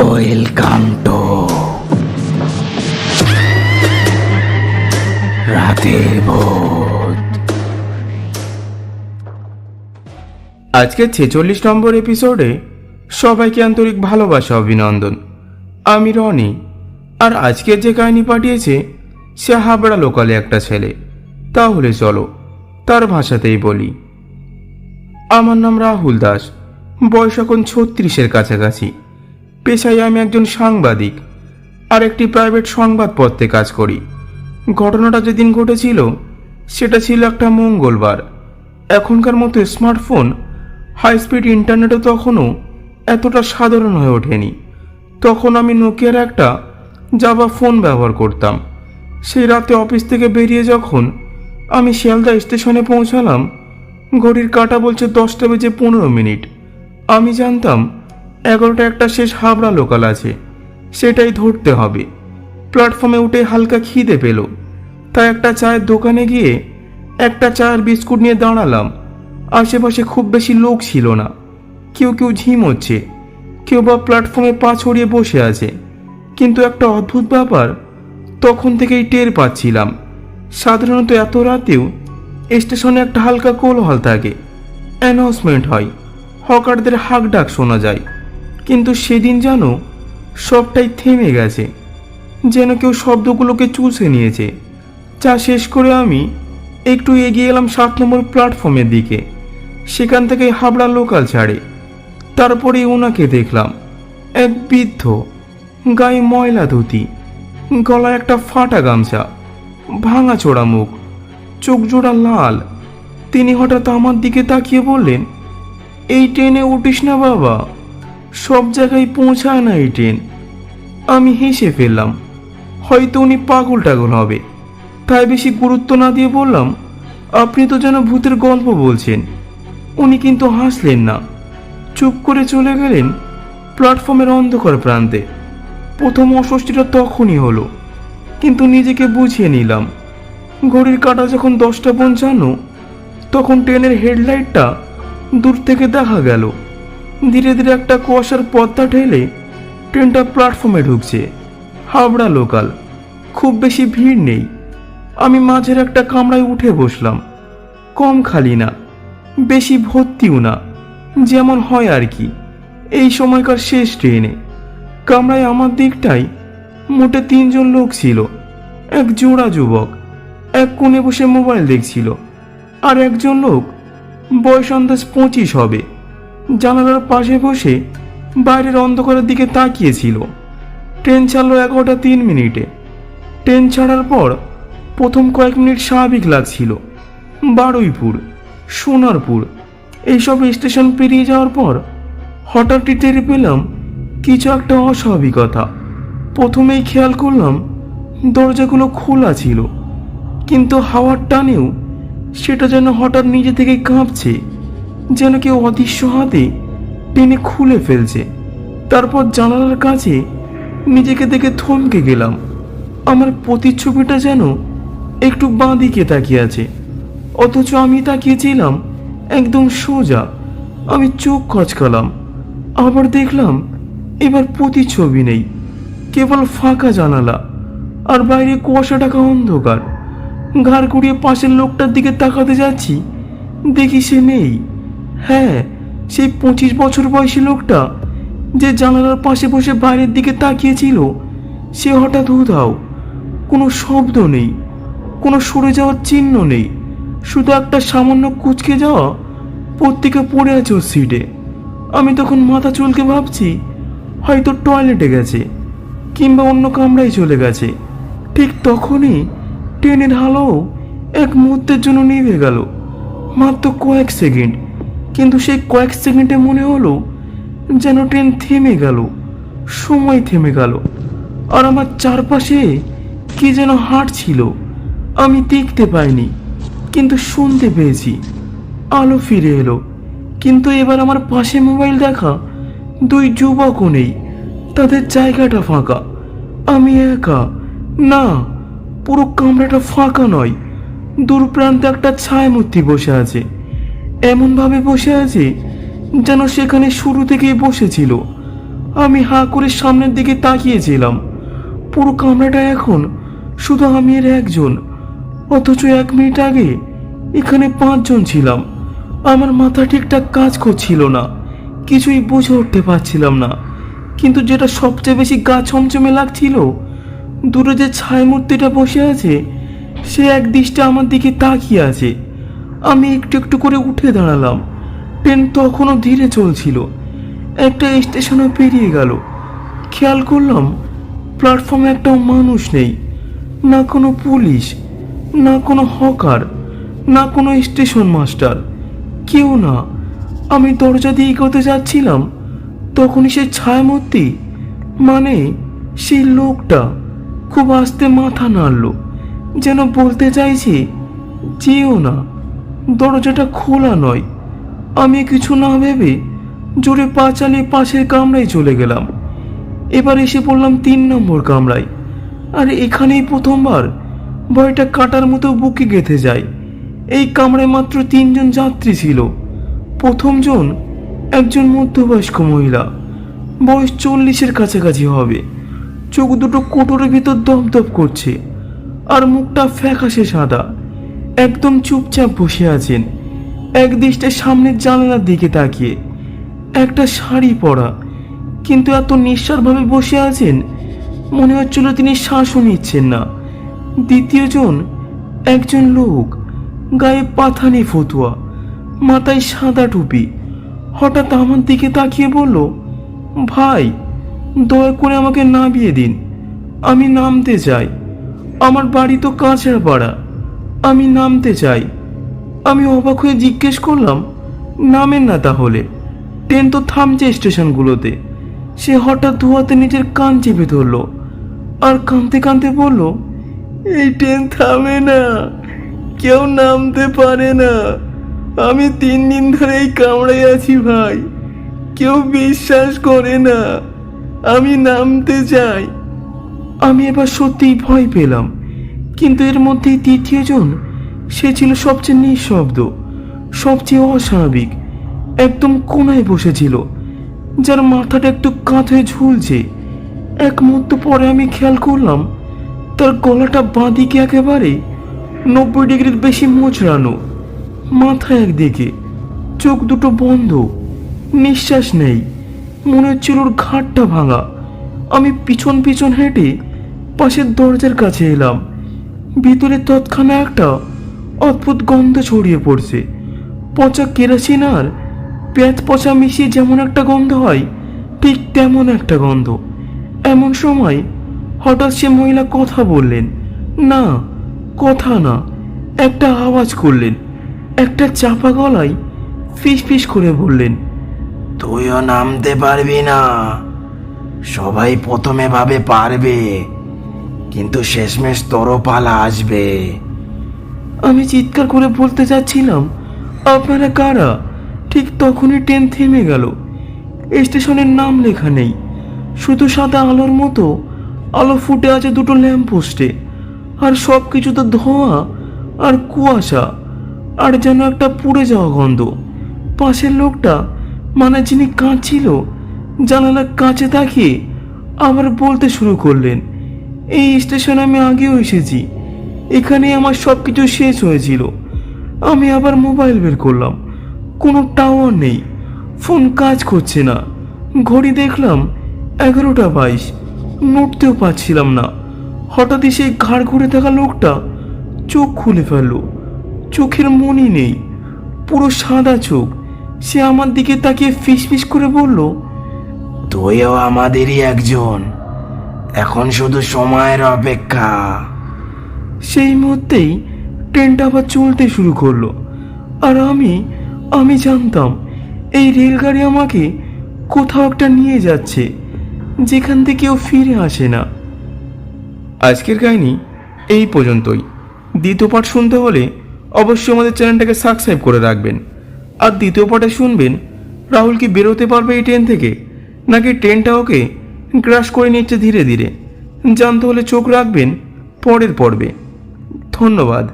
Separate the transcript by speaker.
Speaker 1: Welcome to রাতের ভূত। আজকে 46 নম্বর এপিসোডে সবাইকে আন্তরিক ভালোবাসা অভিনন্দন। আমি রনি, আর আজকের যে কাহিনী পাঠিয়েছে সে হাবড়া লোকালে একটা ছেলে। তাহলে চলো তার ভাষাতেই বলি। আমার নাম রাহুল দাস, বয়স এখন 36-এর কাছাকাছি। পেশায় আমি একজন সাংবাদিক আর একটি প্রাইভেট সংবাদপত্রে কাজ করি। ঘটনাটা যেদিন ঘটেছিল সেটা ছিল একটা মঙ্গলবার। এখনকার মতো স্মার্টফোন, হাই স্পিড ইন্টারনেটও তখনও এতটা সাধারণ হয়ে ওঠেনি। তখন আমি নোকিয়ার একটা জাভা ফোন ব্যবহার করতাম। সেই রাতে অফিস থেকে বেরিয়ে যখন আমি শিয়ালদা স্টেশনে পৌঁছালাম, ঘড়ির কাঁটা বলছে 10:15। আমি জানতাম 11টা একটা শেষ হাবড়া লোকাল আছে, সেটাই ধরতে হবে। প্ল্যাটফর্মে উঠে হালকা খিদে পেল, তাই একটা চায়ের দোকানে গিয়ে একটা চায়ের বিস্কুট নিয়ে দাঁড়ালাম। আশেপাশে খুব বেশি লোক ছিল না। কেউ কেউ ঝিমোচ্ছে, কেউ বা প্ল্যাটফর্মে পা ছড়িয়ে বসে আছে। কিন্তু একটা অদ্ভুত ব্যাপার তখন থেকেই টের পাচ্ছিলাম। সাধারণত এত রাতেও স্টেশনে একটা হালকা কোলাহল থাকে, অ্যানাউন্সমেন্ট হয়, হকারদের হাক ডাক শোনা যায়। কিন্তু সেদিন যেন সবটাই থেমে গেছে, যেন কেউ শব্দগুলোকে চুষে নিয়েছে। চা শেষ করে আমি একটু এগিয়ে এলাম 7 নম্বর প্ল্যাটফর্মের দিকে। সেখান থেকে হাবড়া লোকাল ছাড়ে। তারপরে ওনাকে দেখলাম, এক বৃদ্ধ, গায়ে ময়লা ধুতি, গলায় একটা ফাটা গামছা, ভাঙা চোড়া মুখ, চোখ জোড়া লাল। তিনি হঠাৎ আমার দিকে তাকিয়ে বললেন, এই ট্রেনে উঠিস না বাবা, সব জায়গায় পৌঁছায় না এই ট্রেন। আমি হেসে ফেললাম, হয়তো উনি পাগল টাগল হবে, তাই বেশি গুরুত্ব না দিয়ে বললাম, আপনি তো যেন ভূতের গল্প বলছেন। উনি কিন্তু হাসলেন না, চুপ করে চলে গেলেন প্ল্যাটফর্মের অন্ধকার প্রান্তে। প্রথম অস্বস্তিটা তখনই হলো, কিন্তু নিজেকে বুঝিয়ে নিলাম। ঘড়ির কাঁটা যখন 10:55, তখন ট্রেনের হেডলাইটটা দূর থেকে দেখা গেল। ধীরে ধীরে একটা কুয়াশার পর্দা ঠেলে ট্রেনটা প্ল্যাটফর্মে ঢুকছে। হাবড়া লোকাল, খুব বেশি ভিড় নেই। আমি মাঝের একটা কামরায় উঠে বসলাম। কম খালি না, বেশি ভর্তিও না, যেমন হয় আর কি এই সময়কার শেষ ট্রেনে। কামরায় আমার দিকটাই মোটে 3 জন লোক ছিল। এক জোড়া যুবক এক কোণে বসে মোবাইল দেখছিল, আর একজন লোক বয়স আন্দাজ 25 হবে, জানালার পাশে বসে বাইরের অন্ধকারের দিকে তাকিয়েছিল। ট্রেন ছাড়লো 11:03। ট্রেন ছাড়ার পর প্রথম কয়েক মিনিট স্বাভাবিক লাগছিল। বারুইপুর, সোনারপুর এইসব স্টেশন পেরিয়ে যাওয়ার পর হঠাৎই টের পেলাম কিছু একটা অস্বাভাবিকতা। প্রথমেই খেয়াল করলাম দরজাগুলো খোলা ছিল, কিন্তু হাওয়ার টানেও সেটা যেন হঠাৎ নিজে থেকে কাঁপছে, যেন কেউ অদৃশ্য হাতে টেনে খুলে ফেলছে। তারপর জানালার কাছে নিজেকে দেখে থমকে গেলাম। আমার প্রতিচ্ছবিটা যেন একটু বাঁ দিকে তাকিয়ে আছে, অথচ আমি তাকিয়েছিলাম একদম সোজা। আমি চোখ কচকালাম, আবার দেখলাম এবার প্রতিচ্ছবি নেই, কেবল ফাঁকা জানালা আর বাইরে কুয়াশা ঢাকা অন্ধকার। ঘাড় ঘুরিয়ে পাশের লোকটার দিকে তাকাতে যাচ্ছি, দেখি সে নেই। হ্যাঁ, সেই 25 বছর বয়সী লোকটা যে জানালার পাশে বসে বাইরের দিকে তাকিয়েছিল, সে হঠাৎ উধাও। কোনো শব্দ নেই, কোনো সরে যাওয়ার চিহ্ন নেই, শুধু একটা সামান্য কুঁচকে যাওয়া পত্রিকা পড়ে আছে ওর সিটে। আমি তখন মাথা চুলকে ভাবছি হয়তো টয়লেটে গেছে কিংবা অন্য কামরায় চলে গেছে। ঠিক তখনই ট্রেনের আলো এক মুহূর্তের জন্য নিভে গেল, মাত্র কয়েক সেকেন্ড। কিন্তু সেই কয়েক সেকেন্ডে মনে হলো যেন ট্রেন থেমে গেল, সময় থেমে গেল, আর আমার চারপাশে কি যেন হাঁটছিল। আমি দেখতে পাইনি, কিন্তু শুনতে পেয়েছি। আলো ফিরে এলো, কিন্তু এবার আমার পাশে মোবাইল দেখা 2 যুবকও নেই, তাদের জায়গাটা ফাঁকা। আমি একা। না, পুরো কামরাটা ফাঁকা নয়, দূর প্রান্তে একটা ছায়ামূর্তি বসে আছে। এমনভাবে বসে আছে যেন সেখানে শুরু থেকেই বসেছিল। আমি হাঁ করে সামনের দিকে তাকিয়েছিলাম। পুরো কামরাটা এখন শুধু আমি এর একজন, অথচ 1 মিনিট আগে এখানে 5 জন ছিলাম। আমার মাথা ঠিকঠাক কাজ করছিল না, কিছুই বুঝে উঠতে পারছিলাম না। কিন্তু যেটা সবচেয়ে বেশি গা ছমছমে লাগছিল, দূরে যে ছায়া মূর্তিটা বসে আছে সে এক দৃষ্টে আমার দিকে তাকিয়ে আছে। আমি একটু একটু করে উঠে দাঁড়ালাম। ট্রেন তখনও ধীরে চলছিল। একটা স্টেশনও পেরিয়ে গেল। খেয়াল করলাম প্ল্যাটফর্মে একটাও মানুষ নেই, না কোনো পুলিশ, না কোনো হকার, না কোনো স্টেশন মাস্টার, কেউ না। আমি দরজা দিয়ে এগোতে যাচ্ছিলাম, তখনই সে ছায়ামূর্তি, মানে সেই লোকটা খুব আস্তে মাথা নাড়ল, যেন বলতে চাইছে যেও না, দরজাটা খোলা নয়। আমি কিছু না ভেবে জোরে পা চালিয়ে পাশের কামরায় চলে গেলাম। এবার এসে পড়লাম 3 নম্বর কামরায়। আর এখানেই প্রথমবার ভয়টা কাটার মতো বুকে গেঁথে যায়। এই কামরায় মাত্র 3 জন যাত্রী ছিল। প্রথম জন একজন মধ্যবয়স্ক মহিলা, বয়স 40-এর কাছাকাছি হবে। চোখ দুটো কোটরের ভিতর দপদপ করছে, আর মুখটা ফ্যাকাশে সাদা। একদম চুপচাপ বসে আছেন, এক দৃষ্টে সামনের জানালার দিকে তাকিয়ে। একটা শাড়ি পরা, কিন্তু এত নিঃসাড়ভাবে বসে আছেন মনে হচ্ছিল তিনি শ্বাসও নিচ্ছেন না। দ্বিতীয় জন একজন লোক, গায়ে পাথানি ফতুয়া, মাথায় সাদা টুপি। হঠাৎ আমার দিকে তাকিয়ে বলল, ভাই, দয়া করে আমাকে নামিয়ে দিন, আমি নামতে চাই। আমার বাড়ি তো কাঁচরাপাড়া, আমি নামতে চাই। আমি অবাক হয়ে জিজ্ঞেস করলাম, নামেন না তাহলে, ট্রেন তো থামছে স্টেশনগুলোতে। সে হঠাৎ ধোয়াতে নিজের কান চেপে ধরল, আর কাঁদতে কাঁদতে বলল, এই ট্রেন থামে না, কেউ নামতে পারে না। আমি 3 দিন ধরে এই কামড়ায় আছি ভাই, কেউ বিশ্বাস করে না, আমি নামতে চাই। আমি এবার সত্যিই ভয় পেলাম। কিন্তু এর মধ্যেই তৃতীয় জন, সে ছিল সবচেয়ে নিঃশব্দ, সবচেয়ে অস্বাভাবিক। একদম কোনায় বসেছিল, যার মাথাটা একটু কাত হয়ে ঝুলছে। এক মুহূর্ত পরে আমি খেয়াল করলাম তার গলাটা বাঁদিকে একেবারে 90 ডিগ্রির বেশি মোচড়ানো, মাথা একদিকে, চোখ দুটো বন্ধ, নিঃশ্বাস নেই, মনে হচ্ছিল ওর ঘাড়টা ভাঙা। আমি পিছন পিছন হেঁটে পাশের দরজার কাছে এলাম। ভিতরে তৎক্ষণাৎ একটা অদ্ভুত গন্ধ ছড়িয়ে পড়ছে, পচা কেরোসিন আর পেঁয়াজ পচা মিশিয়ে যেমন একটা গন্ধ হয়, ঠিক তেমন একটা গন্ধ। এমন সময় হঠাৎ সে মহিলা কথা বললেন, না, কথা না, একটা আওয়াজ করলেন। একটা চাপা গলায় ফিস ফিস করে বললেন,
Speaker 2: তুইও নামতে পারবি না। সবাই প্রথমে ভাবে পারবে, কিন্তু শেষমেশ তোরও পালা আসবে।
Speaker 1: আমি চিৎকার করে বলতে যাচ্ছিলাম, আপনারা কারা? ঠিক তখনই ট্রেন থেমে গেল। স্টেশনের নাম লেখা নেই, শুধু সাদা আলোর মতো আলো ফুটে আছে দুটো ল্যাম্পপোস্টে। আর সব কিছুতে ধোঁয়া আর কুয়াশা, আর যেন একটা পুড়ে যাওয়া গন্ধ। পাশের লোকটা, মানে যিনি কাঁদছিল, জানালার কাছে তাকিয়ে আবার বলতে শুরু করলেন, এই স্টেশনে আমি আগেও এসেছি, এখানেই আমার সব কিছু শেষ হয়েছিল। আমি আবার মোবাইল বের করলাম, কোনো টাওয়ার নেই, ফোন কাজ করছে না। ঘড়ি দেখলাম 11টা 22, নড়তেও পারছিলাম না। হঠাৎই সেই ঘাড় ঘুরে থাকা লোকটা চোখ খুলে ফেলল। চোখের মনি নেই, পুরো সাদা চোখ। সে আমার দিকে তাকিয়ে ফিসফিস করে বলল,
Speaker 2: তুইও আমাদেরই একজন, এখন শুধু সময়ের অপেক্ষা।
Speaker 1: সেই মুহূর্তেই ট্রেনটা আবার চলতে শুরু করলো। আর আমি জানতাম এই রেলগাড়ি আমাকে কোথাও একটা নিয়ে যাচ্ছে, যেখান থেকে কেউ ফিরে আসে না। আজকের কাহিনী এই পর্যন্তই। দ্বিতীয় পার্ট শুনতে হলে অবশ্যই আমাদের চ্যানেলটাকে সাবস্ক্রাইব করে রাখবেন। আর দ্বিতীয় পার্টে শুনবেন রাহুল কি বেরোতে পারবে এই ট্রেন থেকে, নাকি ট্রেনটা ওকে গ্রাস করে নিচ্ছে ধীরে ধীরে। জানতে হলে চোখ রাখবেন পরের পর্বে। ধন্যবাদ।